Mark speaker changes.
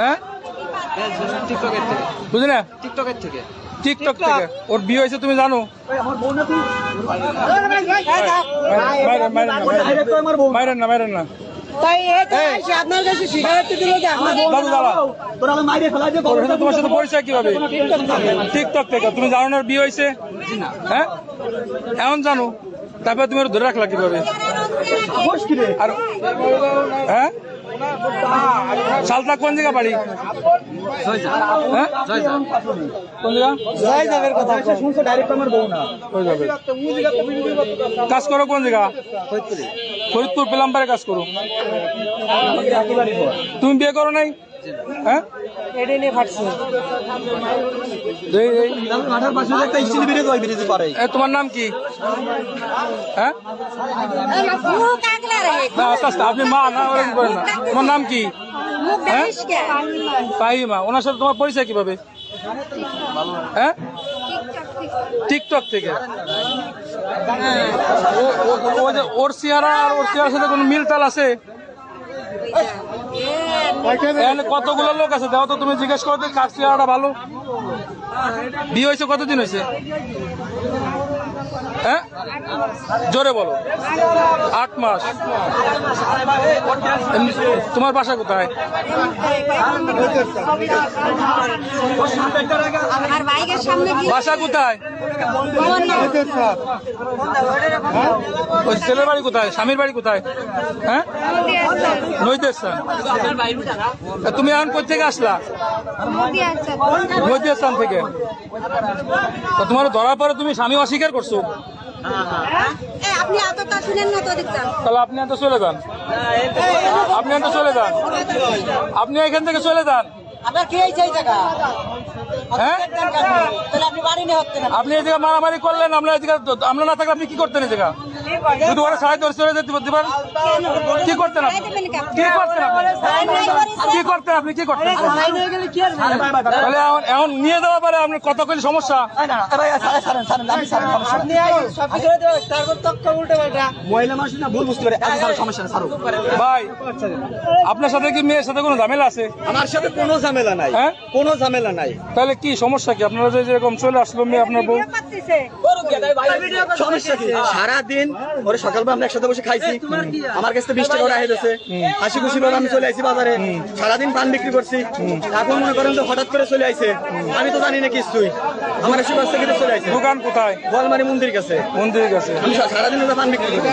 Speaker 1: হ্যাঁ বুঝলি না? টিকটক থেকে ওর বিয়ে হয়েছে তুমি জানো? মাইরেন না তোমার সাথে পরিচয় কিভাবে? টিকটক থেকে তুমি জানো না বিয়ে হয়েছে? হ্যাঁ এমন জানো, তারপরে তুমি ধরে রাখলা কিভাবে? আর হ্যাঁ সালতা কোন জায়গা বাড়ি? কাজ করো কোন জায়গা? ফরিদপুর প্লাম্বারে কাজ করো। তুমি বিয়ে করো নাই? হ্যাঁ তোমার নাম কি? হ্যাঁ আপনি মা না করেন না, তোমার নাম কি? হ্যাঁ ফাহিমা। ওনার সাথে তোমার পরিচয় কিভাবে? হ্যাঁ টিকটক থেকে। ওর চেহারা আর ওর চেহারার সাথে কোনো মিল তাল আছে? কতগুলো লোক আছে দেখো তো, তুমি জিজ্ঞেস করো তো কার চেহারাটা ভালো। বিয়ে হয়েছে কতদিন হয়েছে? হ্যাঁ জোরে বলো। 8 মাস। তোমার বাসা কোথায়? বাসা কোথায়? ওই ছেলের বাড়ি কোথায়? স্বামীর বাড়ি কোথায়? হ্যাঁ নৈতেস্থান। তুমি এখন কোথা থেকে আসলা? নৈতেস্থান থেকে। তোমার ধরার পরে তুমি স্বামী অস্বীকার করছো? তাহলে আপনি এত চলে যান, আপনি এখান থেকে চলে যান। হ্যাঁ আপনি এই জায়গা মারামারি করলেন, আমরা না থাকলে আপনি কি করতেন? এই জায়গা যদি ওরা সাহায্য করে চলে যেতে পারেন, কি করতেন আপনি? তাহলে এখন নিয়ে যাওয়া পারে আপনার কত কইলে সমস্যা? ভাই আপনার সাথে কি মেয়ের সাথে কোনো ঝামেলা আছে?
Speaker 2: আমার সাথে কোনো ঝামেলা নাই। হ্যাঁ কোনো ঝামেলা নাই।
Speaker 1: তাহলে কি সমস্যা কি? আপনারা যেরকম চলে আসলো মেয়ে আপনার বউ,
Speaker 2: সমস্যা কি? সারাদিন ওরে সকালবেলা আমরা একসাথে বসে খাইছি, আমার কাছে 20 টাকা ওরা হেঁটেছে, হাসি খুশি ভাবে আমি চলে আইছি বাজারে, সারাদিন পান বিক্রি করছি। এখন মনে করেন তো হঠাৎ করে চলে আইছে, আমি তো জানি না কিছুই। আমার এসে বাস থেকে চলে আইছে।
Speaker 1: দোকান কোথায়?
Speaker 2: গোয়ালমারি মন্দির কাছে।
Speaker 1: মন্দির কাছে।
Speaker 2: আমি সারাদিন পান বিক্রি করি।